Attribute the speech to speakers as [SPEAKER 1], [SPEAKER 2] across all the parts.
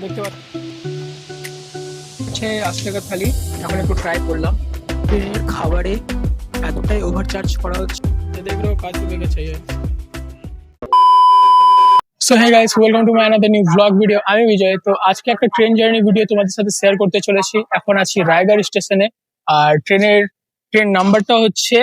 [SPEAKER 1] দেখতে পাচ্ছে 80 টাকা থালি। এখন একটু ট্রাই করলাম। ট্রেনের খাবারে এতটাই ওভারচার্জ করা হচ্ছে, এদেরও কাজ হয়ে গেছে। So hey guys, welcome to my another new blog video. আমি বিজয়। তো আজকে একটা ট্রেন জার্নি ভিডিও তোমাদের সাথে শেয়ার করতে চলেছি। এখন আছি রায়গড় স্টেশনে। আর ট্রেন নাম্বারটা হচ্ছে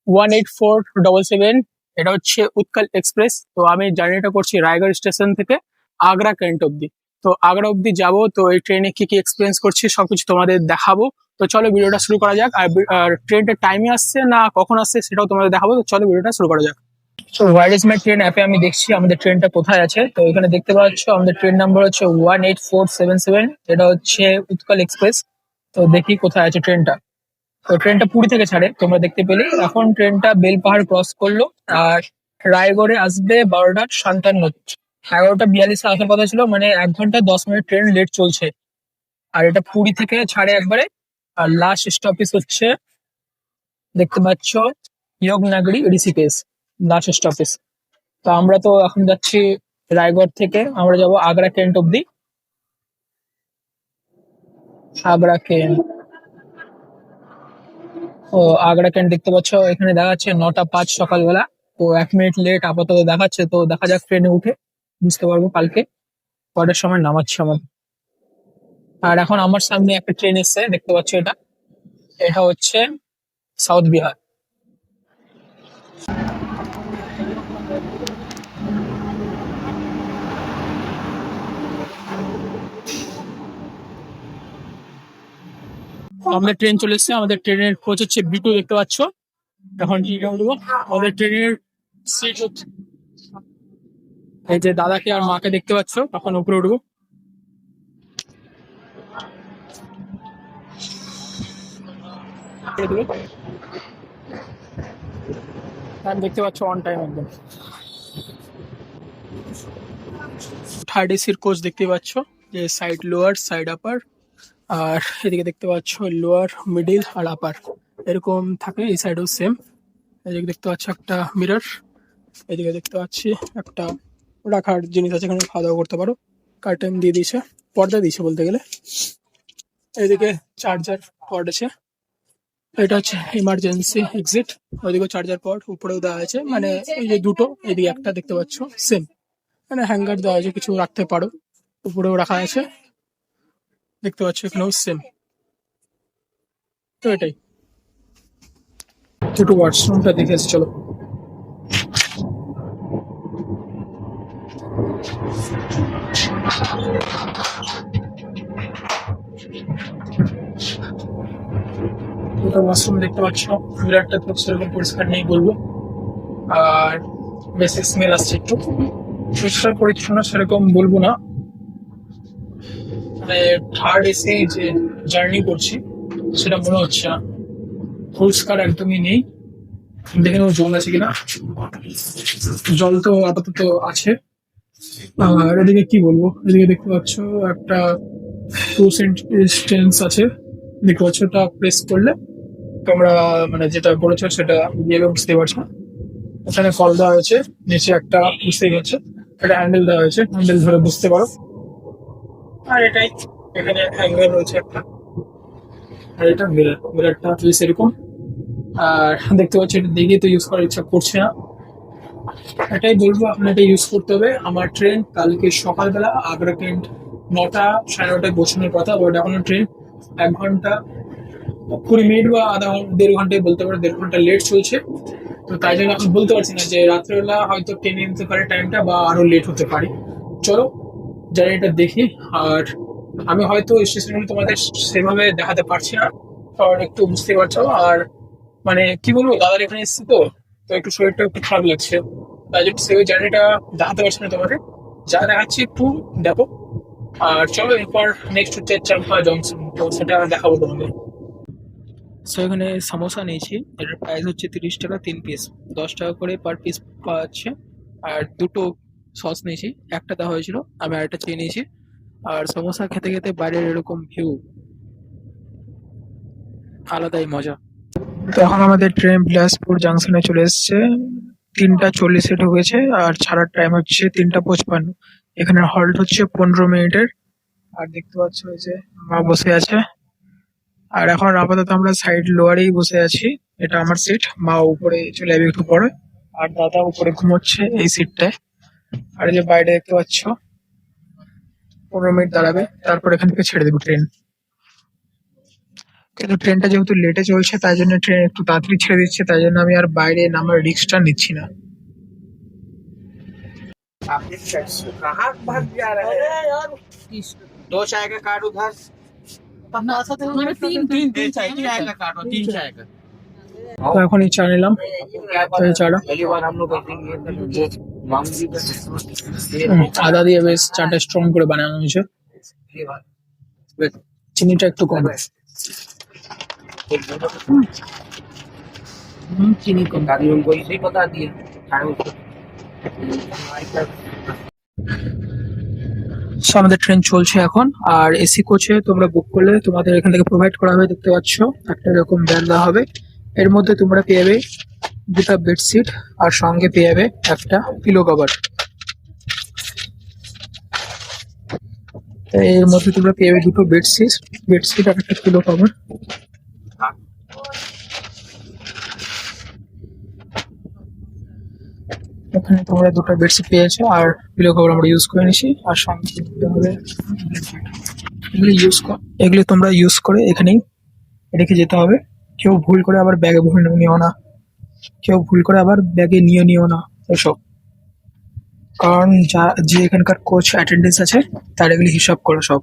[SPEAKER 1] 18477। এটা হচ্ছে উৎকল এক্সপ্রেস। তো আমি জার্নিটা করছি রায়গড় স্টেশন থেকে আগ্রা ক্যান্ট অব্দি। তো আগ্রা অব্দি যাব। তো এই ট্রেনে কি কি এক্সপিরিয়েন্স করছি সবকিছু তোমাদের দেখাবো। তো চলো ভিডিওটা শুরু করা যাক। আর ট্রেনটা টাইমে আসছে না কখন আসছে সেটাও তোমাদের দেখাবো। তো চলো ভিডিওটা শুরু করা যাক। তো হোয়াট ইজ মাই ট্রেন অ্যাপে আমি দেখছি আমাদের ট্রেনটা কোথায় আছে। তো এখানে দেখতে পাচ্ছ আমাদের ট্রেন নাম্বার হচ্ছে 18477। এটা হচ্ছে উৎকল এক্সপ্রেস। তো দেখি কোথায় আছে ট্রেনটা। তো ট্রেনটা পুরী থেকে ছাড়ে, তোমরা দেখতে পেলে। এখন ট্রেনটা বেলপাহাড় ক্রস করলো। আর রায়গড়ে আসবে 12টা 57। 11টা 42 আসার কথা ছিল, মানে 1 ঘন্টা 10 মিনিট ট্রেন লেট চলছে। আর এটা পুরী থেকে ছাড়ে একবারে। আর লাস্ট স্টপেজ হচ্ছে দেখতে পাচ্ছ ইয়গনাগরি ঋষিকেশ, লাস্ট স্টপেজ। তো আমরা তো এখন যাচ্ছি রায়গড় থেকে আমরা যাব আগ্রা কেন্ট অব্দি। আগ্রা কেন্ট। ও আগ্রা কেন্ট দেখতে পাচ্ছ এখানে দেখাচ্ছে 9টা 5 সকালবেলা। তো 1 মিনিট লেট আপাতত দেখাচ্ছে। তো দেখা যাক ট্রেনে উঠে বুঝতে পারবো কালকে কটার সময় নামাচ্ছে আমার। আর এখন আমার সামনে একটা ট্রেন এসছে, দেখতে পাচ্ছ এটা। এটা হচ্ছে সাউথ বিহার। আমাদের ট্রেন চলে এসছে। আমাদের ট্রেনের কোচ হচ্ছে বিটু, দেখতে পাচ্ছ। এখন টিকিট উঠবো। আমাদের ট্রেনের সিট হচ্ছে এই যে দাদাকে আর মাকে দেখতে পাচ্ছ। এখন উপরে উঠবো। টাইম দেখতে পাচ্ছ, অন টাইম একদম। থার্ড এসির কোচ দেখতে পাচ্ছ, যে সাইড লোয়ার সাইড আপার। আর এদিকে দেখতে পাচ্ছ লোয়ার মিডিল আর আপার এরকম থাকে। এই সাইডেও সেম। এদিকে দেখতে পাচ্ছ একটা মিরর। এদিকে দেখতে পাচ্ছি একটা রাখার জিনিস আছে, এখানে খাওয়া দাওয়া করতে পারো। কার্টেন দিয়ে দিয়েছে, পর্দা দিয়েছে বলতে গেলে। এদিকে চার্জার পড আছে। এটা হচ্ছে ইমার্জেন্সি এক্সিট। ওইদিকে চার্জার পড উপরেও দেওয়া আছে, মানে এই যে দুটো, এদিকে একটা দেখতে পাচ্ছ সেম। মানে হ্যাঙ্গার দেওয়া আছে, কিছু রাখতে পারো। উপরেও রাখা আছে, দেখতে পাচ্ছ এখানেও সেম। তো এটাই। দুটো ওয়াশরুমটা দেখে এসে চলো। দুটো ওয়াশরুম দেখতে পাচ্ছ। মিরারটা তো সেরকম পরিষ্কার নেই বলবো। আর বেশি স্মেল আসছে একটু। পরিষ্কার পরিচ্ছন্ন সেরকম বলবো না। মানে থার্ড এসে যে জার্নি করছি সেটা মনে হচ্ছে না। পরিষ্কার একদমই নেই। দেখে নেবো জল আছে কিনা। জল তো আপাতত আছে। আর এদিকে কি বলবো, এদিকে দেখতে পাচ্ছ একটা 2 সেন্ট ডিস্টেন্স আছে। দেখতে পাচ্ছ, ওটা প্রেস করলে তোমরা মানে যেটা বলেছো সেটা দিয়ে বুঝতে পারছো। ওখানে কল দেওয়া হয়েছে, নিচে একটা বুঝতে গেছে একটা হ্যান্ডেল দেওয়া হয়েছে, হ্যান্ডেল ধরে বুঝতে পারো। আর এটাই, এখানে হ্যাঙ্গার রয়েছে একটা। আর এটা মিরর, মিররটা এরকম। আর দেখতে পাচ্ছি এটা দেখে তো ইউজ করার ইচ্ছা করছে না। এটাই বলবো, আপনার এটা ইউজ করতে হবে। আমার ট্রেন কালকে সকালবেলা আগ্রা ট্রেন 9টা 9:30 পৌঁছানোর কথা, বাট এখন ট্রেন 1 ঘন্টা 20 মিনিট বা আধা ঘন্টা 1.5 ঘন্টায় বলতে পারো, 1.5 ঘন্টা লেট চলছে। তো তাই জন্য এখন বলতে পারছি না যে রাত্রেবেলা হয়তো টেনে নিতে পারে টাইমটা, বা আরো লেট হতে পারে। চলো যাই এটা দেখি। আর আমি হয়তো স্টেশনগুলো তোমাদের সেভাবে দেখাতে পারছি না, কারণ একটু বুঝতে পারছো। আর মানে কি বলবো, দাদার এখানে এসেছি তো, তো একটু শরীরটা একটু খারাপ লাগছে। তাই জন্য সেই জার্নিটা দেখাতে পারছি না তোমাদের। যা দেখাচ্ছি একটু দেখো। আর চলো এরপর নেক্সট হচ্ছে চাম্পা জংশন, তো সেটা দেখাবো তোমাদের। সো এখানে সামোসা নিয়েছি। এটার প্রাইস হচ্ছে 30 টাকা 3 পিস, 10 টাকা করে পার পিস পাওয়া যাচ্ছে। আর দুটো সস নিয়েছি, একটা দেওয়া হয়েছিল, আমি আরেকটা চেয়ে নিয়েছি। আর সমোসা খেতে খেতে বাইরের এরকম ভিউ, আলাদাই মজা। তো এখন আমাদের ট্রেন বিলাসপুর জাংশনে চলে এসেছে। 3টা 40-এ ঢুকেছে আর ছাড়ার টাইম হচ্ছে 3টা 55। এখানে হল্ট হচ্ছে 15 মিনিটের। আর দেখতে পাচ্ছ এই যে মা বসে আছে। আর এখন আপাতত আমরা সাইড লোয়ারেই বসে আছি। এটা আমার সিট, মা উপরে চলে যাবে একটু পরে। আর দাদা উপরে ঘুমোচ্ছে এই সিটটায়। আর এই যে বাইরে দেখতে পাচ্ছ 15 মিনিট দাঁড়াবে, তারপর এখান থেকে ছেড়ে দেবো ট্রেন। কিন্তু ট্রেনটা যেহেতু লেটে চলছে তাই জন্য ট্রেন একটু তাড়াতাড়ি ছেড়ে দিচ্ছে, তাই জন্য আমি আর বাইরে নামার রিস্কটা নিচ্ছি না।
[SPEAKER 2] आपने कहाँ भाग जा रहे हैं? दो चाय का कार्ड उधर
[SPEAKER 3] मैंने तीन तीन तीन चाहिए
[SPEAKER 2] तीन चाय का कार्ड और तीन चाय का
[SPEAKER 1] তো এখন এই চা নিলাম। তো এই চাটা
[SPEAKER 2] पहली बार हम लोग बैठेंगे तो मांगी का
[SPEAKER 1] আদা দিয়ে বেশ চাটা স্ট্রং করে বানানো হয়েছে। চিনিটা একটু কম।
[SPEAKER 2] चीनी को गाड़ी उनको इसे ही बता दिए खाने उसको
[SPEAKER 1] So, আমাদের ট্রেন চলছে এখন। আর এসি কোচে তোমরা বুক করলে তোমাদের এখান থেকে প্রোভাইড করা হবে, দেখতে পাচ্ছ একটা এরকম ব্যাগ দেওয়া হবে। এর মধ্যে তোমরা পেয়ে যাবে দুটো বেডশিট আর সঙ্গে পেয়ে যাবে একটা পিলো কভার। এর মধ্যে তোমরা পেয়ে যাবে দুটো বেডশিট আর একটা পিলো কভার। এখানে তোমরা দুটো বেডশিট পেয়েছো আর পিলো কভার আমরা ইউজ করে নিছি। আর সঙ্গে দিতে হবে এগুলি তোমরা ইউজ করে এখানেই রেখে যেতে হবে। কেউ ভুল করে আবার ব্যাগে ভরে নিও না, কেউ ভুল করে আবার ব্যাগে নিও না এসব। কারণ যে এখানকার কোচ অ্যাটেন্ডেন্স আছে তার এগুলি হিসাব করে সব।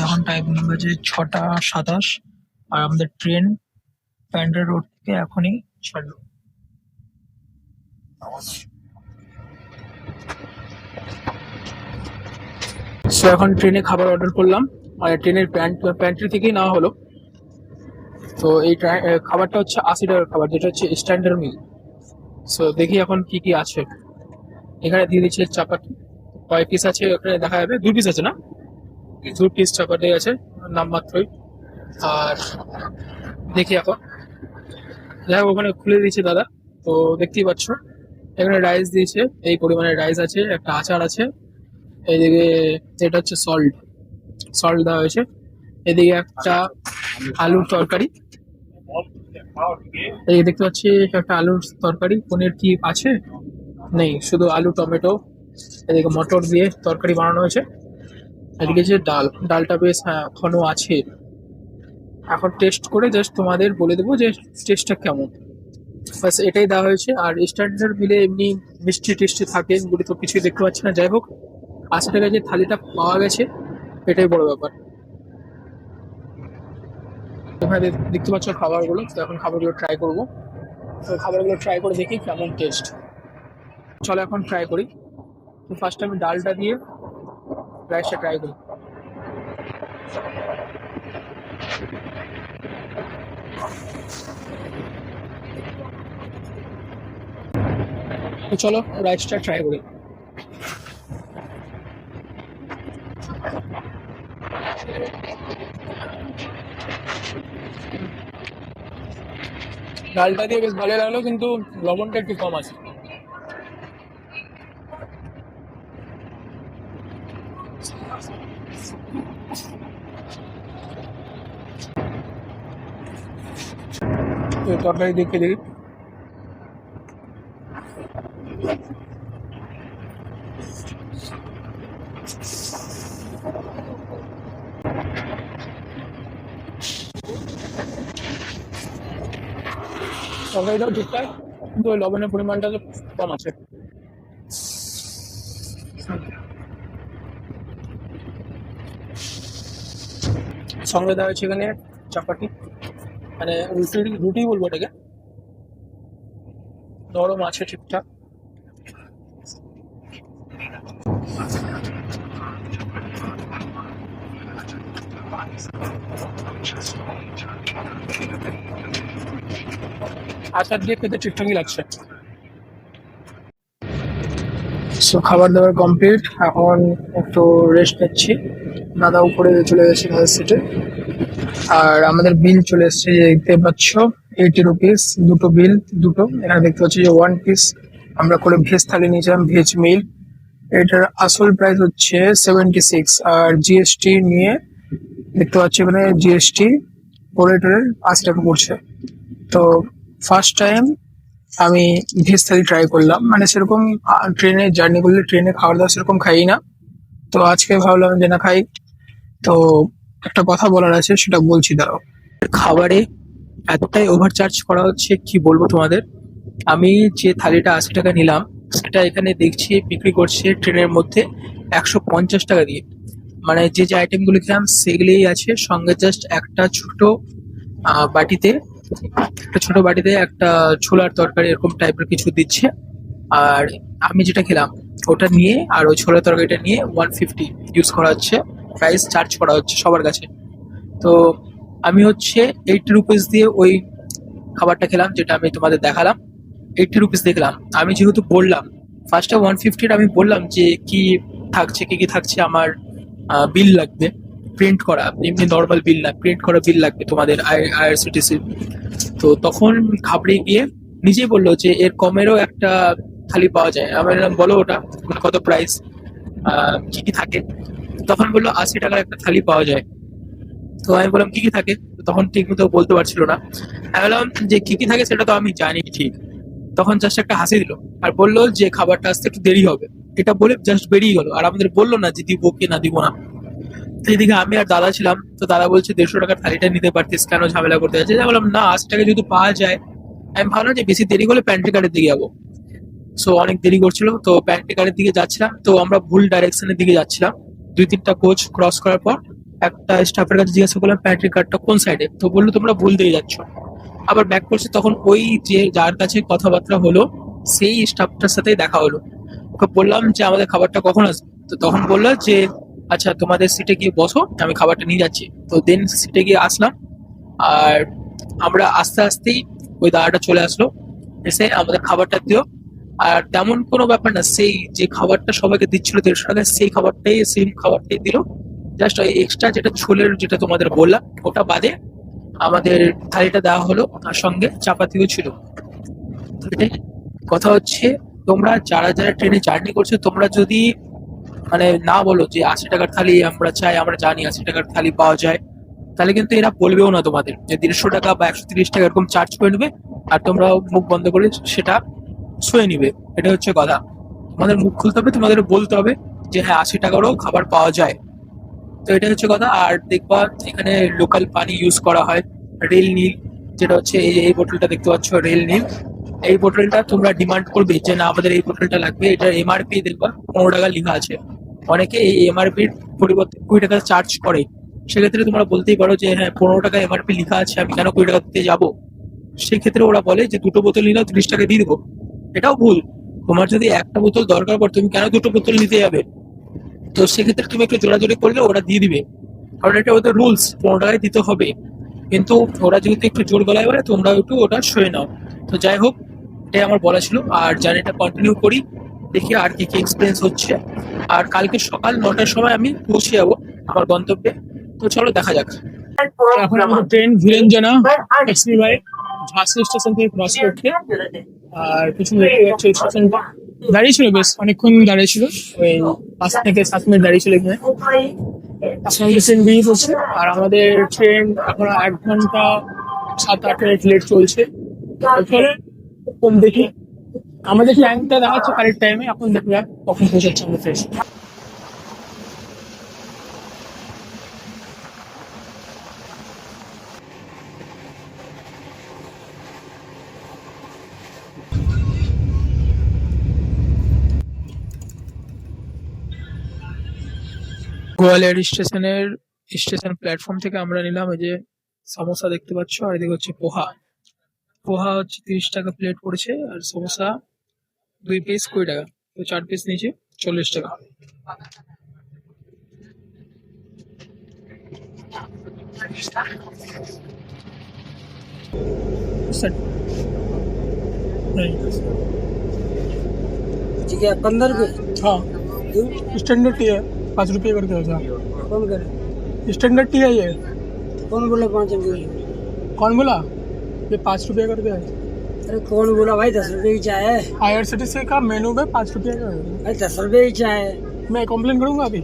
[SPEAKER 1] এখন টাইম বাজে 6টা 27 আর আমাদের ট্রেন প্যান্ডেল রোড থেকে এখনই ছাড়লো। সো এখন ট্রেনে খাবার অর্ডার করলাম আর ট্রেনের প্যান্ট্রি থেকেই নেওয়া হলো। তো এই খাবারটা হচ্ছে 80 টাকার খাবার, যেটা হচ্ছে স্ট্যান্ডার্ড মিল। সো দেখি এখন কি কি আছে। এখানে দিয়ে দিচ্ছে চাপাতি, কয় পিস আছে ওখানে দেখা যাবে, 2 পিস আছে না, 2 পিস চাপাতি আছে নামমাত্রই। আর দেখি এখন যাই হোক ওখানে খুলে দিয়েছে দাদা। তো দেখতেই পাচ্ছ এখানে রাইস দিয়েছে, এই পরিমাণে রাইস আছে, একটা আচার আছে, এইদিকে এটা হচ্ছে সল্ট দেওয়া হয়েছে, এদিকে একটা আলুর তরকারি, এই দেখতে পাচ্ছি একটা আলুর তরকারি, পনির কি আছে নেই, শুধু আলু টমেটো, এদিকে মটর দিয়ে তরকারি বানানো হয়েছে। এদিকে যে ডালটা বেশ ঘন আছে। এখন টেস্ট করে জাস্ট তোমাদের বলে দেবো যে টেস্টটা কেমন, বাস এটাই দেওয়া হয়েছে। আর স্ট্যান্ডার্ড মিলে এমনি মিষ্টি টেস্টি থাকে, এগুলি তো কিছুই দেখতে পাচ্ছি না। যাই হোক 80 টাকায় যে থালিটা পাওয়া গেছে এটাই বড় ব্যাপার। এখানে দেখতে পাচ্ছ খাবারগুলো, তো এখন খাবারগুলো ট্রাই করবো। তো খাবারগুলো ট্রাই করে দেখি কেমন টেস্ট। চলো এখন ট্রাই করি। তো ফার্স্ট আমি ডালটা দিয়ে রাইসটা ট্রাই করি। তো চলো রাইসটা ট্রাই করি। ডালটা দিয়ে বেশ ভালো লাগলো, কিন্তু লবণটা একটু কম আছে। তো তরকারি দেখে দেখি। তরকারিটাও ঠিকঠাক, কিন্তু ওই লবণের পরিমাণটা তো কম আছে। সঙ্গে দেওয়া হচ্ছে এখানে চাপাটি, মানে রুটি রুটি বলবো এটাকে, নরম আছে ঠিকঠাক। আচার দিয়ে খেতে ঠিকঠাকই লাগছে। সো খাবার দাবার কমপ্লিট, এখন একটু রেস্ট নিচ্ছি। দাদা উপরে চলে গেছে কাজের সিটে, আর আমাদের বিল চলে এসছে, যে দেখতে পাচ্ছ 80 রুপিস, দুটো বিল, দুটো। এখানে দেখতে পাচ্ছি যে 1 পিস আমরা করে ভেজ থালি নিয়েছিলাম, ভেজ মিল। এটার আসল প্রাইস হচ্ছে 76, আর জিএসটি নিয়ে দেখতে পাচ্ছি এখানে জিএসটি পরে টোরে 80 টাকা পড়ছে। তো ফার্স্ট টাইম আমি ভেজ থালি ট্রাই করলাম, মানে সেরকম ট্রেনে জার্নি করলে ট্রেনে খাওয়ার দাওয়া সেরকম খাই না, তো আজকে ভাবলাম যে না খাই। তো একটা কথা বলার আছে, সেটা বলছি দাঁড়াও। খাবারে এতটাই ওভারচার্জ করা হচ্ছে, কি বলবো তোমাদের। আমি যে থালিটা 80 টাকা নিলাম, সেটা এখানে দেখছি বিক্রি করছে ট্রেনের মধ্যে 150 টাকা দিয়ে। মানে যে যে আইটেমগুলো খেলাম সেগুলোই আছে, সঙ্গে জাস্ট একটা ছোট বাটিতে, একটা ছোলার তরকারি এরকম টাইপের কিছু দিচ্ছে। আর আমি যেটা খেলাম ওটা নিয়ে, আর ওই ছোলার তরকারিটা নিয়ে 150 ইউজ করা হচ্ছে, প্রাইস চার্জ করা হচ্ছে সবার কাছে। তো আমি হচ্ছে 80 রুপিস দিয়ে ওই খাবারটা খেলাম, যেটা আমি তোমাদের দেখালাম। 80 রুপিস দেখলাম, আমি যেহেতু বললাম ফার্স্টে 150, আমি বললাম যে কি থাকছে, কি কি থাকছে, আমার বিল লাগবে প্রিন্ট করা, এমনি নর্মাল বিল না, প্রিন্ট করা বিল লাগবে তোমাদের আইআরসিটিসি। তো তখন ঘাবড়ে গিয়ে নিজেই বললো যে এর কমেরও একটা থালি পাওয়া যায়। আমি বললাম বলো ওটা কত প্রাইস, কি কি থাকে। তখন বললো 80 টাকার একটা থালি পাওয়া যায়। তো আমি বললাম কি কি থাকে, তখন ঠিক মতো বলতে পারছিল না। আমি বললাম যে কি কি থাকে সেটা তো আমি জানি ঠিক। তখন জাস্ট একটা হাসি দিল আর বললো যে খাবারটা আসতে একটু দেরি হবে, এটা বলে জাস্ট বেরিয়ে গেল, আর আমাদের বললো না যে দিব কি না দিব না। তো এদিকে আমি আর দাদা ছিলাম, তো দাদা বলছে 150 টাকার থালিটা নিতে পারতিস, কেন ঝামেলা করতে যাচ্ছে। আমি বললাম না, 80 টাকা যদি পাওয়া যায়। আমি ভাবলাম যে বেশি দেরি করলে প্যান্ট্রি কার্ডের দিকে যাবো। সো অনেক দেরি করছিল, তো প্যান্ট্রি কার্ডের দিকে যাচ্ছিলাম, তো আমরা ভুল ডাইরেকশনের দিকে যাচ্ছিলাম। 2-3টা কোচ ক্রস করার পর একটা স্টাফের কাছে জিজ্ঞাসা করলাম প্যান্ট্রি কার্ডটা কোন সাইডে, তো বললো তোমরা ভুল দিকে যাচ্ছ। আবার ব্যাক করছে, তখন ওই যে যার কাছে কথাবার্তা হলো সেই স্টাফটার সাথেই দেখা হলো। ওকে বললাম যে আমাদের খাবারটা কখন আসবে, তো তখন বললো যে আচ্ছা তোমাদের সিটে গিয়ে বসো, আমি খাবারটা নিয়ে যাচ্ছি। তো দেন সিটে গিয়ে আসলাম, আর আমরা আস্তে আস্তেই ওই দাদাটা চলে আসলো, এসে আমাদের খাবারটা দিও। আর তেমন কোনো ব্যাপার না, সেই যে খাবারটা সবাইকে দিচ্ছিল 150 টাকায়, সেই খাবারটাই সেম খাবারটাই দিল, জাস্ট ওই এক্সট্রা যেটা ছোলের যেটা তোমাদের বললাম ওটা বাদে আমাদের থালিটা দেওয়া হলো, আর সঙ্গে চাপাতিও ছিল। তো এটাই কথা হচ্ছে, তোমরা যারা যারা ট্রেনে জার্নি করছো, তোমরা যদি মানে না বলো যে 80 টাকার থালি আমরা চাই, আমরা জানি 80 টাকার থালি পাওয়া যায়, তাহলে কিন্তু এরা বলবেও না তোমাদের যে 150 টাকা বা 130 টাকা এরকম চার্জ করে নেবে, আর তোমরা মুখ বন্ধ করে সেটা শুয়ে নিবে। এটা হচ্ছে কথা, তোমাদের মুখ খুলতে হবে, তোমাদের বলতে হবে যে হ্যাঁ 80 টাকারও খাবার পাওয়া যায়। তো এটা হচ্ছে কথা। আর দেখবা এখানে লোকাল পানি ইউজ করা হয়, রেল নীল, যেটা হচ্ছে এই যে এই বোতলটা দেখতে পাচ্ছ রেল নীল। এই বোতলটা তোমরা ডিমান্ড করবে যে না আমাদের এই বোতলটা লাগবে, এটার এমআরপি দেখবা 15 টাকা লেখা আছে। অনেকে এই এমআরপির পরিবর্তে 20 টাকা চার্জ করে, সেক্ষেত্রে তোমরা বলতেই পারো যে হ্যাঁ 15 টাকা এমআরপি লেখা আছে, আমি কেন 20 টাকা দিতে যাবো। সেক্ষেত্রে ওরা বলে যে দুটো বোতল নিলেও 30 টাকা দিয়ে দেবো। এটাও ভুল, তোমার যদি একটা বোতল দরকার পড়ে তুমি কেন দুটো বোতল নিতে যাবে। তো সেক্ষেত্রে তুমি একটু জোরাজোরি করলে ওরা দিয়ে দিবে, কারণ এটা ওদের রুলস, 15 টাকায় দিতে হবে। কিন্তু ওরা যদি একটু জোর গলায় বলে তোমরা একটু ওটা সয়ে নাও। তো যাই হোক, এটাই আমার বলা ছিল, আর জার্নিটা কন্টিনিউ করি, দেখি আর কি কি এক্সপিরিয়েন্স হচ্ছে। আর কালকে সকাল 9টার সময় আমি পৌঁছে যাবো আমার গন্তব্যে। তো চলো দেখা যাক। এখন আমাদের ট্রেন ভিরেঞ্জনা এক্সপ্রেসওয়ে ঝাঁসি স্টেশন থেকে ক্রস করছে, আর কিছু দেখতে যাচ্ছে স্টেশনটা দাঁড়িয়ে ছিল, বেশ অনেকক্ষণ দাঁড়িয়ে ছিল, ওই 5 থেকে 7 মিনিট দাঁড়িয়ে ছিল এখানে। এখন ট্রেন বেরিয়ে পড়ছে, আর আমাদের ট্রেন এখন 1 ঘন্টা 7-8 মিনিট লেট চলছে। তারপরে কম দেখি, আমাদের টাইমটা দেখাচ্ছে কারেক্ট টাইমে, এখন দেখি যাক কখন পৌঁছাচ্ছে আমাদের ট্রেন। গোয়ালিয়র স্টেশন প্ল্যাটফর্ম থেকে আমরা নিলাম এই যে সমোসা দেখতে পাচ্ছ, আর এদিকে হচ্ছে পোহা। পোহা হচ্ছে 30 টাকা প্লেট পড়েছে, আর সমোসা 2 পিস 20 টাকা, তো 4 পিস নিচে 40 টাকা। सेट नहीं।
[SPEAKER 3] ठीक है 15 रुपए
[SPEAKER 1] हाँ स्टैंडर्ड टी है, 5 रुपये करके होता है।
[SPEAKER 3] कौन करे
[SPEAKER 1] स्टैंडर्ड टी है ये।
[SPEAKER 3] कौन बोला 5 रुपए
[SPEAKER 1] कौन बोला? ये 5 रुपये करके है।
[SPEAKER 3] अरे कौन बोला भाई 10 रुपए की चाय है
[SPEAKER 1] IRCTC का मेनू में 5 रुपये का है।
[SPEAKER 3] भाई 10 रुपए की चाय है
[SPEAKER 1] मैं कंप्लेन करूंगा अभी।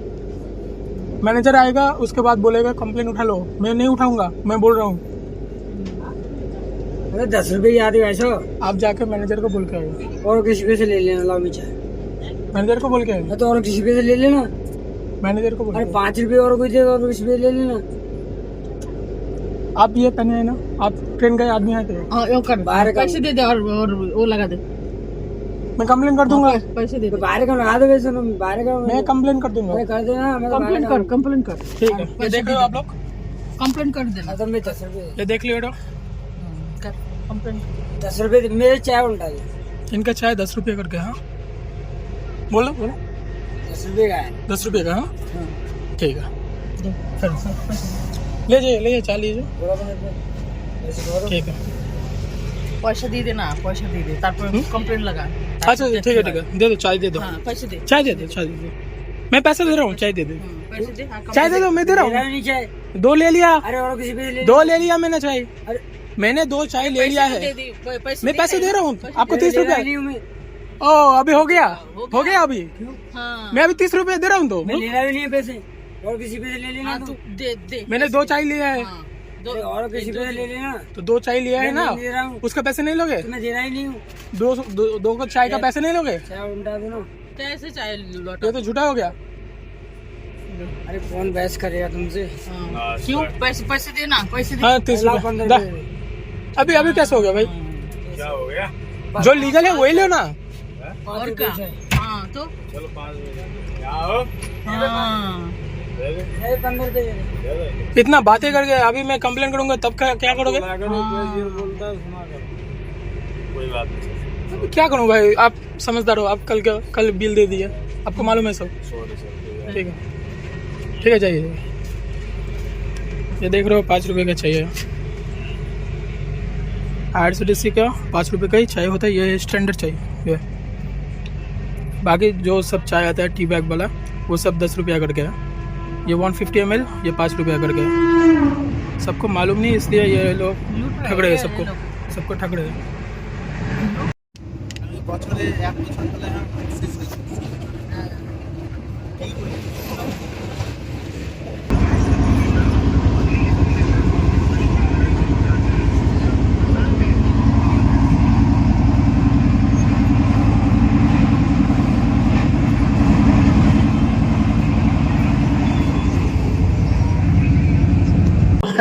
[SPEAKER 1] मैनेजर आएगा उसके बाद बोलेगा कंप्लेन उठा लो, मैं नहीं उठाऊंगा, मैं बोल रहा हूँ।
[SPEAKER 3] अरे 10 रुपए की आती वैसे
[SPEAKER 1] आप जाके मैनेजर को बोल के आए,
[SPEAKER 3] और किसी पे से ले लेना लाओ में चाय
[SPEAKER 1] मैनेजर को बोल के आए,
[SPEAKER 3] तो और किसी पे से ले लेना।
[SPEAKER 1] मैनेजर को बोल
[SPEAKER 3] अरे
[SPEAKER 1] के
[SPEAKER 3] 5 रुपए और कोई देगा और किसी पे ले लेना।
[SPEAKER 1] आए। आप ये पहने हैं ना, आप ट्रेन गए आदमी आए थे।
[SPEAKER 4] हाँ यो कर
[SPEAKER 3] बाहर का
[SPEAKER 4] पैसे दे दे और वो लगा दे
[SPEAKER 1] मैं कंप्लेन कर दूंगा,
[SPEAKER 4] पैसे दे
[SPEAKER 3] तो
[SPEAKER 4] दे
[SPEAKER 3] बाहर का लगा दो वैसे तुम बाहर का
[SPEAKER 1] मैं कंप्लेन कर दूंगा।
[SPEAKER 3] अरे कर देना मैं तो
[SPEAKER 4] कंप्लेन कर कंप्लेन कर
[SPEAKER 1] ठीक है, ये देख रहे हो आप लोग,
[SPEAKER 4] कंप्लेन कर देना
[SPEAKER 3] तो मैं 10 रुपए
[SPEAKER 1] ये देख लियो बेटा,
[SPEAKER 4] कर
[SPEAKER 1] कंप्लेन।
[SPEAKER 3] 10 रुपए मेरे चाय उल्टा दे
[SPEAKER 1] इनका चाय 10 रुपये करके। हाँ बोलो बोलो,
[SPEAKER 3] 10 रुपए का है
[SPEAKER 1] 10 रुपये का। हाँ
[SPEAKER 3] हाँ।
[SPEAKER 1] ठीक है, ले जाइए चाय लीजिए।
[SPEAKER 3] बोला तो मेरे को ऐसे करो
[SPEAKER 1] ठीक है,
[SPEAKER 4] पैसा दे देना पैसा दे दे तारपर कंप्लेन लगा
[SPEAKER 1] अच्छा ठीक है दे दो, चाय दे दो,
[SPEAKER 4] हाँ पैसे दे
[SPEAKER 1] चाय दे दो, चाय दे दो। मैं पैसे दे रहा हूँ, चाय दे दो,
[SPEAKER 4] पैसे दे हाँ
[SPEAKER 1] चाय दे दो, मैं दे रहा
[SPEAKER 3] मेरा
[SPEAKER 1] हूँ।
[SPEAKER 3] नहीं चाय
[SPEAKER 1] 2 ले लिया,
[SPEAKER 3] अरे और किसी पे से ले
[SPEAKER 1] 2 ले लिया मैंने चाय,
[SPEAKER 3] अरे
[SPEAKER 1] मैंने 2 चाय ले लिया है। मैं पैसे दे रहा हूँ आपको, 30
[SPEAKER 3] ले रहा
[SPEAKER 1] रुपये।
[SPEAKER 3] नहीं हूँ मैं
[SPEAKER 1] ओ अभी हो गया अभी,
[SPEAKER 4] हाँ
[SPEAKER 1] मैं अभी 30 रुपये दे रहा हूँ। तो
[SPEAKER 3] मैं ले रहा भी नहीं है पैसे और किसी पे से ले लेना
[SPEAKER 4] हाँ
[SPEAKER 3] तू
[SPEAKER 4] तू दे दे
[SPEAKER 1] मैंने 2 चाय लिया है,
[SPEAKER 4] हाँ
[SPEAKER 3] अरे और किसी पे से ले लेना
[SPEAKER 1] तो 2 चाय लिया है
[SPEAKER 3] मैं
[SPEAKER 1] ना,
[SPEAKER 3] नहीं दे रहा हूँ
[SPEAKER 1] उसका पैसे नहीं लोगे?
[SPEAKER 3] तो मैं दे रहा ही नहीं हूँ
[SPEAKER 1] 2 का चाय का पैसे नहीं लोगे?
[SPEAKER 3] चाय उल्टा दो ना
[SPEAKER 4] कैसे चाहे लौटा
[SPEAKER 1] ये तो झूठा हो गया।
[SPEAKER 3] अरे कौन बहस करेगा तुमसे
[SPEAKER 4] हाँ। क्यों पैसे पैसे देना पैसे दे
[SPEAKER 1] हाँ 30
[SPEAKER 3] ला
[SPEAKER 1] रुपये
[SPEAKER 3] 15
[SPEAKER 1] दा।
[SPEAKER 3] रुपए
[SPEAKER 1] अभी कैसे हो गया भाई?
[SPEAKER 2] क्या हो गया?
[SPEAKER 1] जो लीगल है वही लो ना।
[SPEAKER 4] और क्या हाँ तो
[SPEAKER 2] चलो 5 बजे आओ,
[SPEAKER 4] हाँ
[SPEAKER 2] दे दे,
[SPEAKER 3] 15 रुपए
[SPEAKER 2] दे दे।
[SPEAKER 1] इतना बातें करके अभी मैं कंप्लेन करूंगा तब क्या करोगे?
[SPEAKER 2] बोला करो, कोई जो बोलता है सुना करो, कोई बात नहीं।
[SPEAKER 1] क्या करूं भाई, आप समझदार हो, आप कल बिल दे दिए, आपको मालूम है सब।
[SPEAKER 2] सॉरी
[SPEAKER 1] ठीक है चाहिए, ये देख रहे हो 5 रुपये का चाहिए। IRCTC का 5 रुपये का ही चाय होता है, ये स्टैंडर्ड चाहिए। ये बाकी जो सब चाय आता है टी बैग वाला वो सब 10 रुपया करके है, ये 150 ml ये 5 रुपया करके है। सबको मालूम नहीं इसलिए ये लोग ठग रहे हैं, सबको ठग रहे हैं।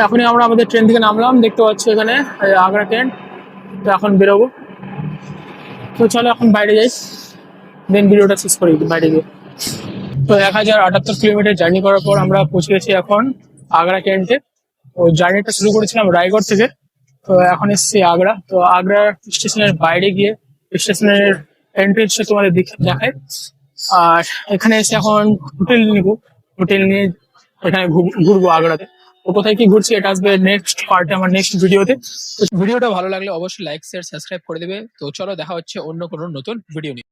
[SPEAKER 1] এখনই আমরা আমাদের ট্রেন থেকে নামলাম, দেখতে পাচ্ছি এখানে আগ্রা ট্রেন। তো এখন বেরোবো, তো চলো এখন বাইরে যাই, দেন ভিডিওটা শেষ করি বাইরে গিয়ে। তো 1078 কিলোমিটার জার্নি করার পর আমরা পৌঁছে গেছি এখন আগ্রা ক্যান্টে। তো জার্নিটা শুরু করেছিলাম রায়গড় থেকে, তো এখন এসেছি আগ্রা। তো আগ্রা স্টেশনের বাইরে গিয়ে স্টেশনের এন্ট্রেন্সটা তোমাদের দেখায়, আর এখানে এসে এখন হোটেল নিব, হোটেল নিয়ে এখানে ঘুরবো আগ্রাতে। তো কোথায় কি ঘুরছি এটা আসবে নেক্সট পার্টে, আমার নেক্সট ভিডিওতে। তো ভিডিওটা ভালো লাগলে অবশ্যই লাইক শেয়ার সাবস্ক্রাইব করে দেবে। তো চলো দেখা হচ্ছে অন্য কোনো নতুন ভিডিও নিয়ে।